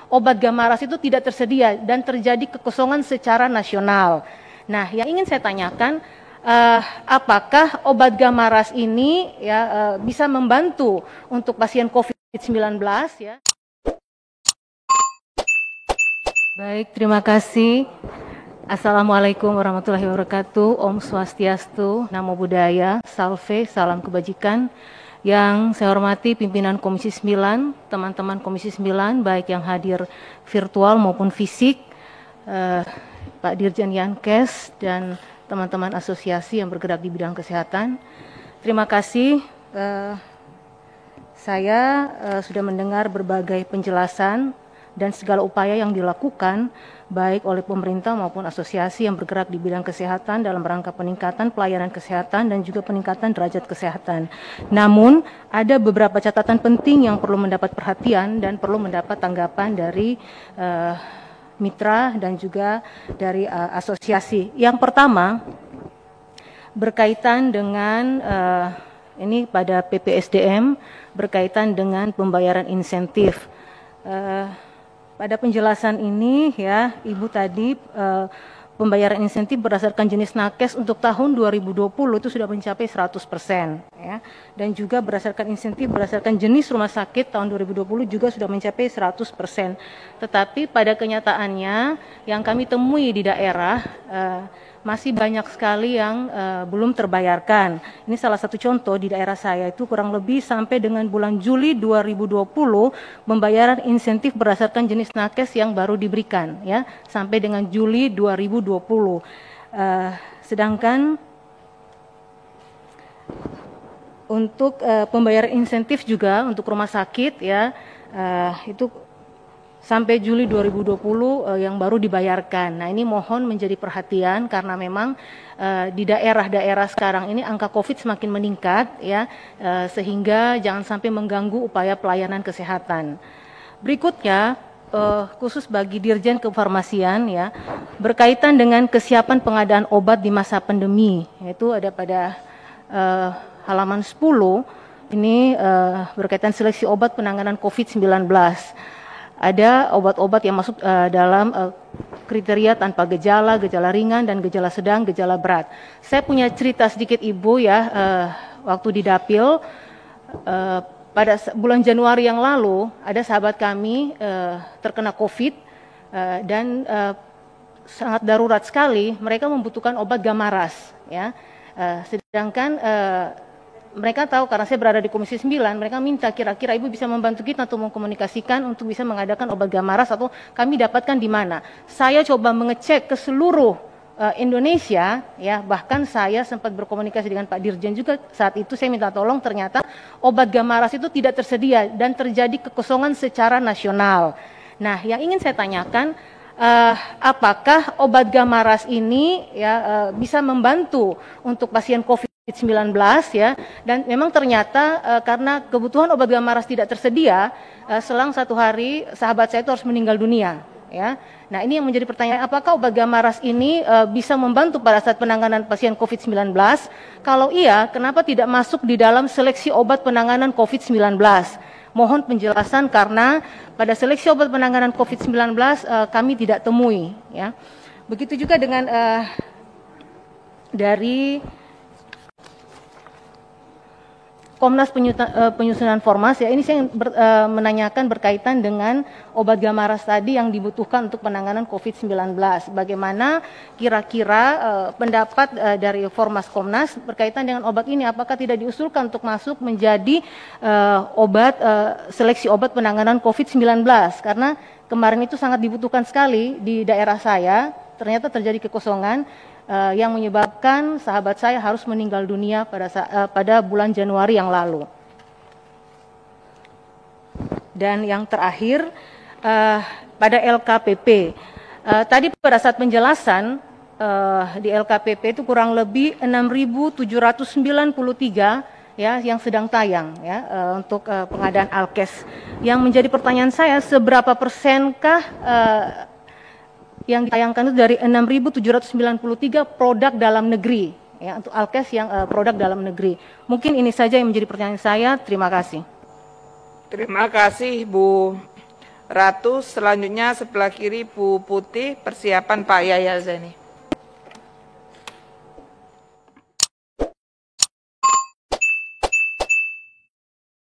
obat Gamaras itu tidak tersedia dan terjadi kekosongan secara nasional. Nah, yang ingin saya tanyakan, apakah obat Gamaras ini bisa membantu untuk pasien COVID-19 ya? Baik, terima kasih. Assalamualaikum warahmatullahi wabarakatuh. Om Swastiastu, Namo Buddhaya, Salve, salam kebajikan. Yang saya hormati pimpinan Komisi 9, teman-teman Komisi 9, baik yang hadir virtual maupun fisik, Pak Dirjen Yankes, dan teman-teman asosiasi yang bergerak di bidang kesehatan. Terima kasih. Saya sudah mendengar berbagai penjelasan dan segala upaya yang dilakukan baik oleh pemerintah maupun asosiasi yang bergerak di bidang kesehatan dalam rangka peningkatan pelayanan kesehatan dan juga peningkatan derajat kesehatan. Namun, ada beberapa catatan penting yang perlu mendapat perhatian dan perlu mendapat tanggapan dari mitra dan juga dari asosiasi. Yang pertama, berkaitan dengan ini pada PPSDM, berkaitan dengan pembayaran insentif. Pada penjelasan ini ya, Ibu tadi pembayaran insentif berdasarkan jenis nakes untuk tahun 2020 itu sudah mencapai 100% ya. Dan juga berdasarkan insentif berdasarkan jenis rumah sakit tahun 2020 juga sudah mencapai 100%. Tetapi pada kenyataannya yang kami temui di daerah masih banyak sekali yang belum terbayarkan. Ini salah satu contoh di daerah saya itu kurang lebih sampai dengan bulan Juli 2020 pembayaran insentif berdasarkan jenis nakes yang baru diberikan ya sampai dengan Juli 2020. Sedangkan untuk pembayaran insentif juga untuk rumah sakit ya itu sampai Juli 2020 yang baru dibayarkan. Nah, ini mohon menjadi perhatian karena memang di daerah-daerah sekarang ini angka COVID semakin meningkat ya, sehingga jangan sampai mengganggu upaya pelayanan kesehatan. Berikutnya khusus bagi Dirjen Kefarmasian ya, berkaitan dengan kesiapan pengadaan obat di masa pandemi, yaitu ada pada halaman 10 ini berkaitan seleksi obat penanganan COVID-19. Ada obat-obat yang masuk dalam kriteria tanpa gejala, gejala ringan, dan gejala sedang, gejala berat. Saya punya cerita sedikit Ibu ya, waktu di Dapil, pada bulan Januari yang lalu, ada sahabat kami terkena COVID, dan sangat darurat sekali, mereka membutuhkan obat Gamaras. Ya. Sedangkan mereka tahu karena saya berada di Komisi 9, mereka minta kira-kira Ibu bisa membantu kita untuk mengkomunikasikan untuk bisa mengadakan obat Gamaras atau kami dapatkan di mana. Saya coba mengecek ke seluruh Indonesia, ya bahkan saya sempat berkomunikasi dengan Pak Dirjen juga saat itu saya minta tolong ternyata obat Gamaras itu tidak tersedia dan terjadi kekosongan secara nasional. Nah, yang ingin saya tanyakan, apakah obat Gamaras ini ya bisa membantu untuk pasien COVID-19 ya, dan memang ternyata karena kebutuhan obat Gamaras tidak tersedia, selang 1 hari sahabat saya itu harus meninggal dunia ya. Nah, ini yang menjadi pertanyaan, apakah obat Gamaras ini bisa membantu pada saat penanganan pasien COVID-19? Kalau iya, kenapa tidak masuk di dalam seleksi obat penanganan COVID-19? Mohon penjelasan karena pada seleksi obat penanganan COVID-19 kami tidak temui ya. Begitu juga dengan dari Komnas Penyusunan Formas ya, ini saya menanyakan berkaitan dengan obat Gamaras tadi yang dibutuhkan untuk penanganan COVID-19. Bagaimana kira-kira pendapat dari Formas Komnas berkaitan dengan obat ini, apakah tidak diusulkan untuk masuk menjadi seleksi obat penanganan COVID-19? Karena kemarin itu sangat dibutuhkan sekali di daerah saya, ternyata terjadi kekosongan yang menyebabkan sahabat saya harus meninggal dunia pada bulan Januari yang lalu. Dan yang terakhir, pada LKPP. Tadi pada saat penjelasan, di LKPP itu kurang lebih 6.793 ya yang sedang tayang ya untuk pengadaan Alkes. Yang menjadi pertanyaan saya, seberapa persenkah yang ditayangkan itu dari 6.793 produk dalam negeri ya untuk Alkes yang produk dalam negeri. Mungkin ini saja yang menjadi pertanyaan saya. Terima kasih. Terima kasih Bu Ratu, selanjutnya sebelah kiri Bu Putih, persiapan Pak Yahya Zaini.